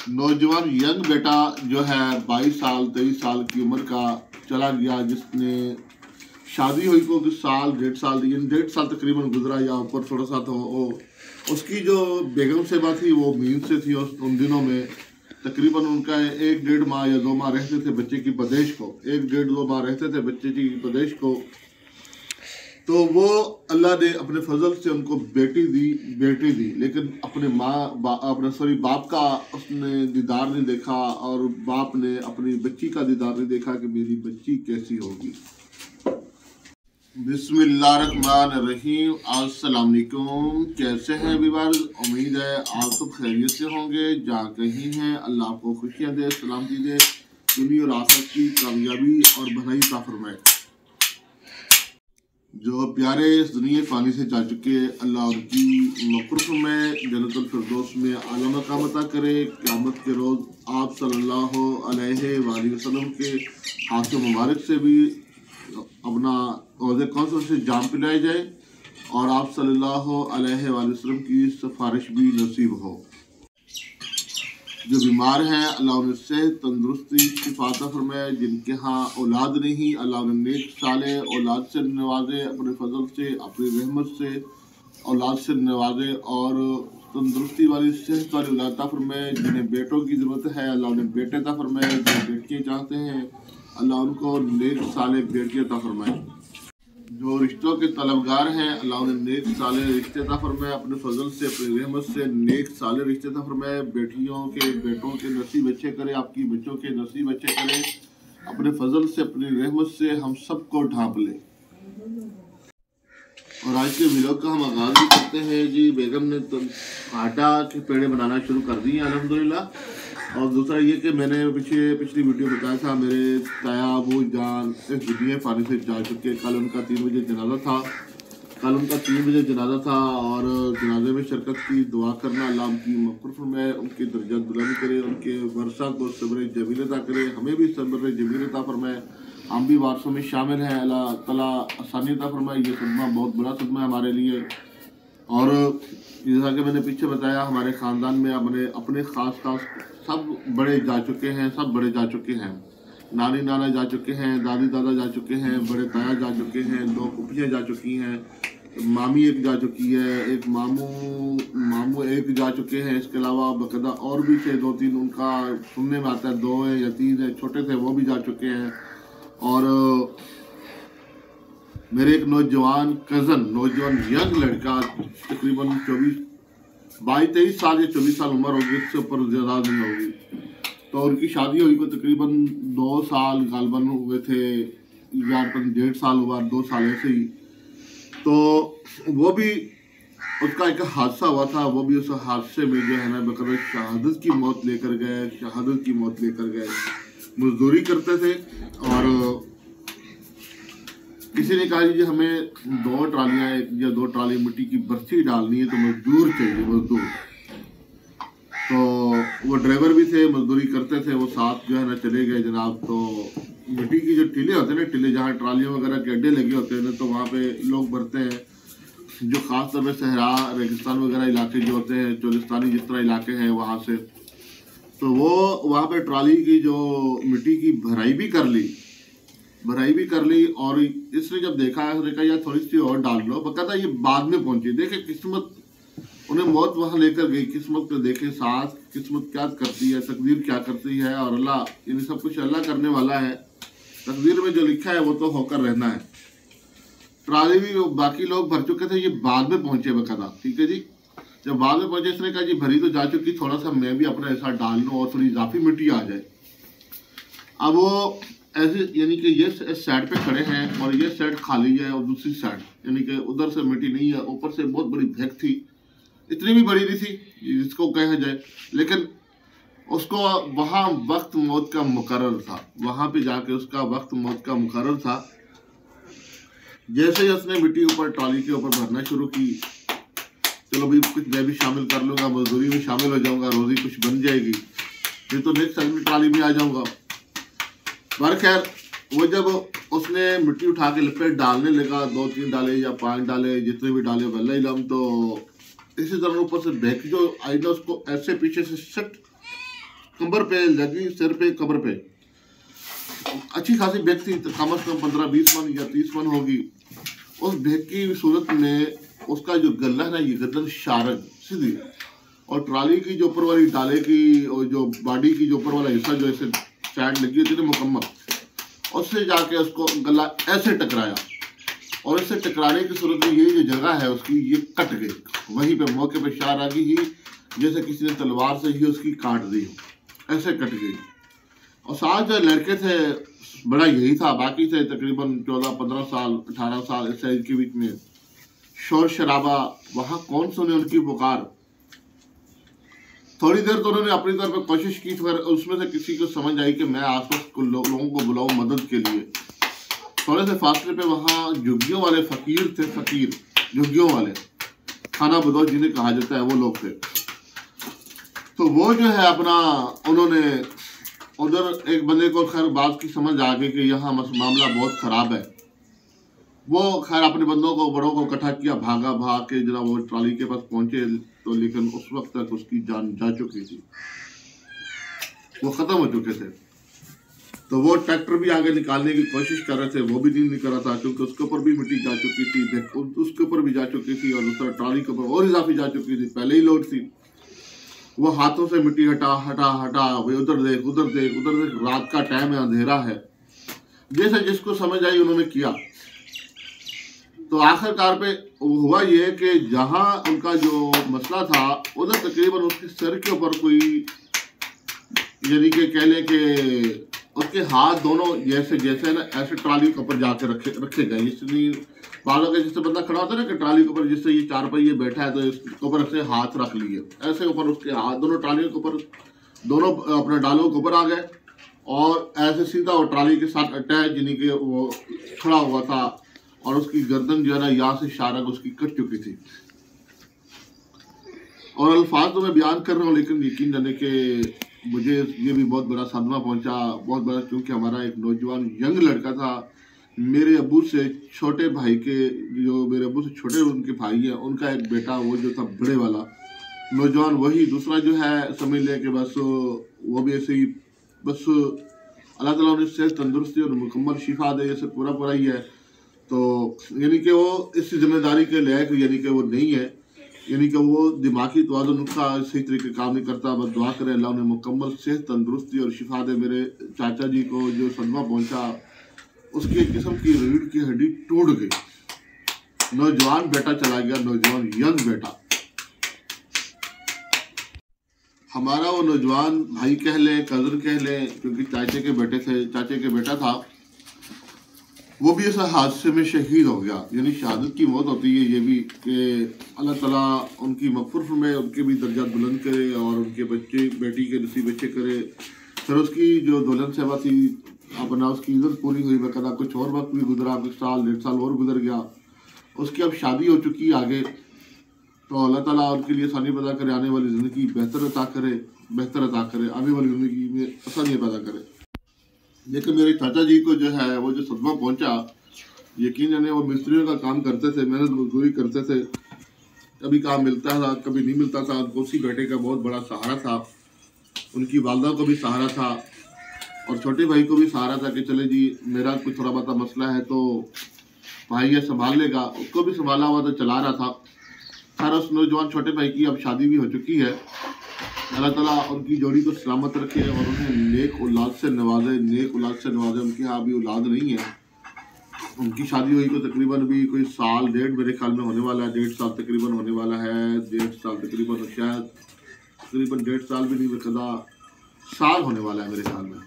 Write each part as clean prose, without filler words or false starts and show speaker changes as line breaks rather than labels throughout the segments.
नौजवान यंग बेटा जो है 22 साल 23 साल की उम्र का चला गया, जिसने शादी हुई को साल 1.5 साल 1.5 साल तकरीबन गुजरा या ऊपर थोड़ा सा। तो वो उसकी जो बेगम से बात थी वो मीन से थी। उन दिनों में तकरीबन उनका 1-1.5 माह या 2 माह रहते थे बच्चे की पैदाइश को, 1-1.5-2 माह रहते थे बच्चे की पैदाइश को। तो वो अल्लाह ने अपने फजल से उनको बेटी दी, लेकिन अपने बाप का उसने दीदार नहीं देखा, और बाप ने अपनी बच्ची का दीदार नहीं देखा कि मेरी बच्ची कैसी होगी। बिस्मिल्लाहिर्रहमानिर्रहीम। अस्सलाम वालेकुम। कैसे हैं व्यूअर्स? उम्मीद है आप सब खैरियत से होंगे। जहाँ कहीं हैं अल्लाह आपको खुशियाँ दे, सलामती दे, दुनिया और आखिरत की कामयाबी और भलाई अता फरमाए। जो प्यारे इस दुनिया फानी से जा चुके अल्लाह उनकी मग़फ़िरत में जन्नतुल फिरदौस में आला मक़ाम अता करे। क़यामत के रोज़ आप सल्लल्लाहु अलैहि वसल्लम के हाथ मुबारक से भी अपना रोज़े कौसर से जाम पिलाया जाए और आप सल्लल्लाहु अलैहि वसल्लम की सिफारिश भी नसीब हो। जो बीमार हैं अल्लाह उन्हें सेहत तंदुरुस्ती शिफा अता फरमाए। जिनके यहाँ औलाद नहीं अल्लाह उन्हें नेक साले औलाद से नवाजे, अपने फजल से अपनी रहमत से औलाद से नवाजे और तंदुरुस्ती वाली सेहत वाली औलाद अता फरमाए। जिन्हें बेटों की ज़रूरत है अल्लाह उन्हें बेटे अता फरमाए। जो बेटियाँ चाहते हैं अल्लाह उनको नेक साले बेटियाँ अता फरमाए। जो रिश्तों के तलबगार हैं अल्लाह उन्हें नेक साले रिश्ते अता फरमाए। अपने फजल से अपनी रहमत से नेक साले रिश्ते अता फरमाए। बेटियों के बेटों के नसीब अच्छे करे, आपकी बच्चों के नसीब अच्छे करे। अपने फजल से अपनी रहमत से हम सबको ढांप ले। और आज के व्लॉग का हम आगाज़ भी करते हैं जी। बेगम ने तो आटा के पेड़े बनाना शुरू कर दिए अल्हम्दुलिल्लाह। और दूसरा ये कि मैंने पिछली वीडियो बताया था मेरे ताया अबू जान इस दुनिया फानी से जा चुके। कल उनका 3 बजे जनाजा था। और जनाजे में शिरकत की दुआ करना अल्लाह उनकी मग़फ़िरत में उनकी दर्जा बुलंद करे, उनके वर्षा को सब्र जमील अता करे, हमें भी सब्र जमील अता फरमाए। हम भी वारसों में शामिल हैं, अल्लाह ताला आसानी अता फरमाए। ये सदमा बहुत बड़ा सदमा है हमारे लिए। और जैसा कि मैंने पीछे बताया हमारे ख़ानदान में अपने ख़ास सब बड़े जा चुके हैं। नानी नाना जा चुके हैं, दादी दादा जा चुके हैं, बड़े ताया जा चुके हैं, 2 फूफियाँ जा चुकी हैं, मामी एक जा चुकी है, एक मामू एक जा चुके हैं। इसके अलावा बकायदा और भी थे 2-3, उनका सुनने में आता है 2 है या 3 है, छोटे थे वो भी जा चुके हैं। और मेरे एक नौजवान यंग लड़का तकरीबन 22-23 साल या 24 साल उम्र होगी, इससे ऊपर ज़्यादा नहीं होगी। तो उनकी शादी हुई को तकरीबन 2 साल गालबन हुए थे या 1.5 साल हुआ, 2 साल ऐसे ही। तो वो भी उसका एक हादसा हुआ था। वो भी उस हादसे में जो है ना बकरा शहादत की मौत लेकर गए। मजदूरी करते थे और किसी ने कहा जी हमें 2 ट्रालियाँ या 2 ट्राली मिट्टी की बर्सी डालनी है तो मजदूर चाहिए। तो वो ड्राइवर भी थे, मजदूरी करते थे, वो साथ जो है ना चले गए जनाब। तो मिट्टी की जो टिले होते हैं ना, टिले जहाँ ट्रालियों वगैरह के अड्डे लगे होते हैं ना, तो वहाँ पे लोग भरते हैं। जो ख़ास तौर पर सहरा रेगिस्तान वगैरह इलाके जो होते हैं, चोलिस्तानी जिस तरह इलाके हैं वहाँ से, तो वो वहाँ पे ट्राली की जो मिट्टी की भराई भी कर ली। और इसने जब देखा यार थोड़ी सी और डाल लो, बकायदा ये बाद में पहुंची। देखे किस्मत उन्हें मौत वहां लेकर गई। किस्मत को देखे साथ किस्मत क्या करती है, तकदीर क्या करती है, और अल्लाह इन सब कुछ अल्लाह करने वाला है। तकदीर में जो लिखा है वो तो होकर रहना है। ट्राली भी बाकी लोग भर चुके थे, ये बाद में पहुंचे बकायदा। ठीक है जी, जब बाद में पहुंचे इसने कहा जी भरी तो जा चुकी, थोड़ा सा मैं भी अपना ऐसा डाल लूँ और थोड़ी इजाफी मिट्टी आ जाए। अब वो ऐसे यानी कि ये इस साइड पे खड़े हैं और ये साइड खाली है, और दूसरी साइड यानी कि उधर से मिट्टी नहीं है, ऊपर से बहुत बड़ी भेक थी, इतनी भी बड़ी नहीं थी जिसको कहा जाए, लेकिन उसको वहाँ वक्त मौत का मुकर्रर था। वहाँ पे जाके उसका वक्त मौत का मुकर्रर था। जैसे ही उसने मिट्टी ऊपर ट्रॉली के ऊपर भरना शुरू की, चलो भाई कुछ मैं भी शामिल कर लूँगा, मजदूरी में शामिल हो जाऊँगा, रोज़ी कुछ बन जाएगी, फिर तो नेक्स्ट अगली ट्रॉली में आ जाऊँगा। पर खैर वो जब उसने मिट्टी उठा के लपेट डालने लगा, 2-3 डाले या 5 डाले, जितने भी डाले वल्लाह इल्हम, तो इसी तरह ऊपर से बहक जो आई ना उसको ऐसे पीछे से सट कमर पे लगी, सिर पे, कमर पे। अच्छी खासी बेग थी, कम से कम 15-20 मन या 30 मन होगी। उस बेग की सूरत में उसका जो गला है ना, ये गर्दन शारद सीधी, और ट्राली की जो ऊपर वाली डाले की और जो बॉडी की जो ऊपर वाला हिस्सा जो ऐसे साइड लगी होती है मुकम्मल, उससे जाके उसको गला ऐसे टकराया, और इससे टकराने की सूरत में ये जो जगह है उसकी ये कट गई। वहीं पे मौके पे शार आ गई ही, जैसे किसी ने तलवार से ही उसकी काट दी, ऐसे कट गई। और साथ जो लड़के थे बड़ा यही था, बाकी थे तकरीबन 14-15 साल 18 साल इस एज के बीच में। शोर शराबा, वहाँ कौन सुने उनकी पुकार। थोड़ी देर तो उन्होंने अपनी तरफ पे कोशिश की, फिर उसमें से किसी को समझ आई कि मैं आसपास लोगों को बुलाऊं मदद के लिए। थोड़े से फासले पे वहाँ झुग्गियों वाले फकीर थे, फकीर झुग्गियों वाले, खाना बदौश जिन्हें कहा जाता है, वो लोग थे। तो वो जो है अपना, उन्होंने उधर एक बंदे को खैर बात की समझ आ गई कि यहाँ मामला बहुत ख़राब है। वो खैर अपने बंदों को, बड़ों को इकट्ठा किया, भाग के जरा वो ट्राली के पास पहुंचे, तो लेकिन उस वक्त तक उसकी जान जा चुकी थी, वो ख़त्म हो चुके थे। तो वो ट्रैक्टर भी आगे निकालने की कोशिश कर रहे थे, वो भी नहीं निकल रहा था, क्योंकि उसके ऊपर भी मिट्टी जा चुकी थी, उसके ऊपर भी जा चुकी थी, और दूसरा ट्राली के ऊपर और इजाफी जा चुकी थी, पहले ही लोड थी। वो हाथों से मिट्टी हटा, वे उधर देख उधर देख उधर देख, रात का टाइम है, अंधेरा है, जैसे जिसको समझ आई उन्होंने किया। तो आखिरकार पे हुआ ये कि जहां उनका जो मसला था, उधर तकरीबन उसके सर के ऊपर कोई, यानी कि कह लें कि उसके हाथ दोनों जैसे जैसे ना ऐसे ट्राली के ऊपर जाके रखे गए। इसलिए बालों के जिससे बंदा खड़ा होता है ना कि ट्राली के ऊपर, जिससे ये 4 पहिए बैठा है तो इसके ऊपर से हाथ रख लिए, ऐसे ऊपर उसके हाथ दोनों ट्रालियों के ऊपर, दोनों अपने डालों के ऊपर आ गए, और ऐसे सीधा वो ट्राली के साथ अटैच, यानी कि वो खड़ा हुआ था, और उसकी गर्दन जो है ना यहाँ से शारक उसकी कट चुकी थी। और अल्फाज तो मैं बयान कर रहा हूँ, लेकिन यकीन जाने के मुझे ये भी बहुत बड़ा सदमा पहुंचा, बहुत बड़ा, क्योंकि हमारा एक नौजवान यंग लड़का था, मेरे अब्बू से छोटे भाई के, जो मेरे अब्बू से छोटे उनके भाई हैं, उनका एक बेटा, वो जो था बड़े वाला नौजवान, वही दूसरा जो है समझ ले कि बस वो भी ऐसे ही, बस अल्लाह ताला उन्हें सेहत तंदुरुस्ती और मुकम्मल शिफा दे, जैसे पूरा ही है। तो यानी कि वो इस जिम्मेदारी के लायक, यानी कि वो नहीं है, यानी कि वो दिमागी तवाज़ुन उनका सही तरीके काम नहीं करता। बस दुआ करें अल्लाह उन्हें मुकम्मल सेहत तंदुरुस्ती और शिफा दे। मेरे चाचा जी को जो सदमा पहुंचा, उसकी एक किस्म की रीढ़ की हड्डी टूट गई, नौजवान बेटा चला गया, नौजवान यंग बेटा। हमारा वो नौजवान भाई कह लें, कज़न कह लें, क्योंकि चाचे के बेटा था, वो भी इस हादसे में शहीद हो गया। यानी शहादत की मौत होती है ये भी कि अल्लाह ताला उनकी मग़फ़िरत में उनके भी दर्जात बुलंद करे, और उनके बच्चे बेटी के नसीब अच्छे करे। फिर उसकी जो दुल्हन साहबा थी, अपना उसकी इज्जत पूरी हुई, बकायदा कुछ और वक्त भी गुजरा, कुछ साल 1.5 साल और गुजर गया, उसकी अब शादी हो चुकी है आगे। तो अल्लाह ताला उनके लिए आसानी पैदा करे, आने वाली ज़िंदगी बेहतर अता करे, आने वाली ज़िंदगी में आसानी पैदा करे। लेकिन मेरे चाचा जी को जो है वो जो सदमा पहुंचा, यकीन जाने वो मिस्त्रियों का काम करते थे, मेहनत मजदूरी करते थे, कभी काम मिलता था कभी नहीं मिलता था। उसी बेटे का बहुत बड़ा सहारा था, उनकी वालदा को भी सहारा था, और छोटे भाई को भी सहारा था कि चले जी मेरा कुछ थोड़ा बहुत मसला है तो भाई ये संभाल लेगा। उसको भी संभाला हुआ तो चला रहा था। सारा उस नौजवान छोटे भाई की अब शादी भी हो चुकी है। अल्लाह ताला उनकी जोड़ी को सलामत रखे और उन्हें नेक औलाद से नवाजे। उनके यहाँ अभी औलाद नहीं है, उनकी शादी हुई को तकरीबन भी कोई 1.5 साल मेरे ख्याल में होने वाला है, 1.5 साल तकरीबन होने वाला है, 1.5 साल तकरीबन, शायद तकरीबन 1.5 साल भी नहीं, बकायदा साल होने वाला है, मेरे ख्याल में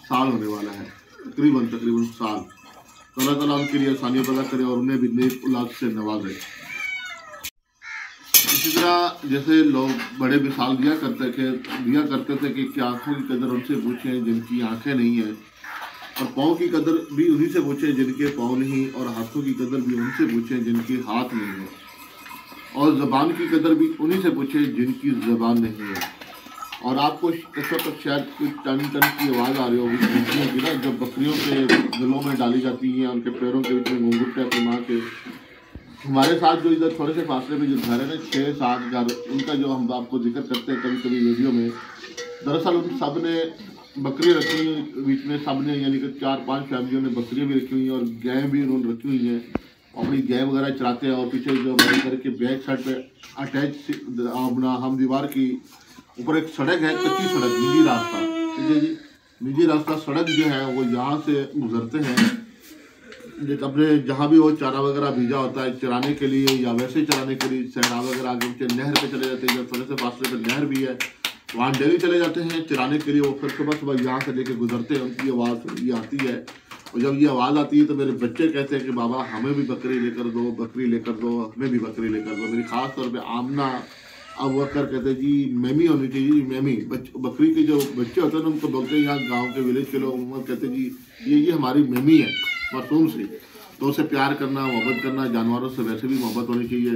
साल होने वाला है, तकरीबन साल। तो अल्लाह ताला उनके लिए आसानी पैदा करे और उन्हें भी नेक औलाद से नवाजे। इसी तरह जैसे लोग बड़े मिसाल दिया करते थे कि आँखों की कदर उनसे पूछें जिनकी आँखें नहीं हैं, और पाँव की कदर भी उन्हीं से पूछें जिनके पाँव नहीं, और हाथों की कदर भी उनसे पूछें जिनके हाथ नहीं है, और ज़बान की कदर भी उन्हीं से पूछें जिनकी ज़बान नहीं है। और आपको इस वक्त शायद कोई टन की आवाज़ आ रही होगी बकरियों की ना, जब बकरियों के गलों में डाली जाती हैं, उनके पैरों के बीच में घुंघट घुमा के। हमारे साथ जो इधर थोड़े से फासले में जो घर है ना, 6-7 घर, उनका जो हम आपको जिक्र करते हैं कभी कभी वीडियो में, दरअसल उन सब ने बकरियाँ रखी हुई बीच में, सब ने यानी कि 4-5 फैमिलियों ने बकरियाँ भी रखी हुई हैं और गायें भी उन्होंने रखी हुई हैं। अपनी गाय वगैरह चलाते हैं और पीछे जो हमारे घर के बैक साइड पे अटैच अपना हम दीवार की ऊपर एक सड़क है, कच्ची सड़क, निजी रास्ता, ठीक है जी। निजी रास्ता सड़क जो है वो यहाँ से गुजरते हैं, अपने जहाँ भी वो चारा वगैरह भेजा होता है चराने के लिए या वैसे चराने के लिए, सहरा वगैरह आगे नहर पे चले जाते हैं, थोड़े से फासले पर नहर भी है, वहाँ डेली चले जाते हैं चराने के लिए। वो फिर सुबह सुबह यहाँ से लेके गुजरते हैं, उनकी आवाज़ ये आती है और जब ये आवाज़ आती है तो मेरे बच्चे कहते हैं कि बाबा हमें भी बकरी लेकर दो, बकरी लेकर दो, हमें भी बकरी लेकर दो। मेरी ख़ास तौर पे आमना अब वकर कहते जी मेमी होनी चाहिए, मेमी बकरी के जो बच्चे होते हैं ना उनको बोलते हैं, यहाँ गांव के विलेज के लोग कहते जी ये हमारी मेमी है मासूम सी। तो उसे प्यार करना, मोहब्बत करना, जानवरों से वैसे भी मोहब्बत होनी चाहिए।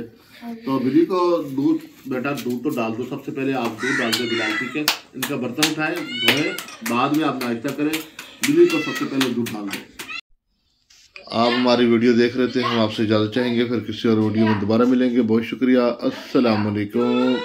तो बिल्ली को दूध, बेटा दूध तो डाल दो, सबसे पहले आप दूध डाल दो बिलाल, ठीक है। इनका बर्तन उठाएं, धोएं, बाद में आप नाश्ता करें। बिल्ली को सबसे पहले दूध डाल दो। आप हमारी वीडियो देख रहे थे, हम आपसे इजाज़त चाहेंगे, फिर किसी और वीडियो में दोबारा मिलेंगे। बहुत शुक्रिया, अस्सलाम वालेकुम।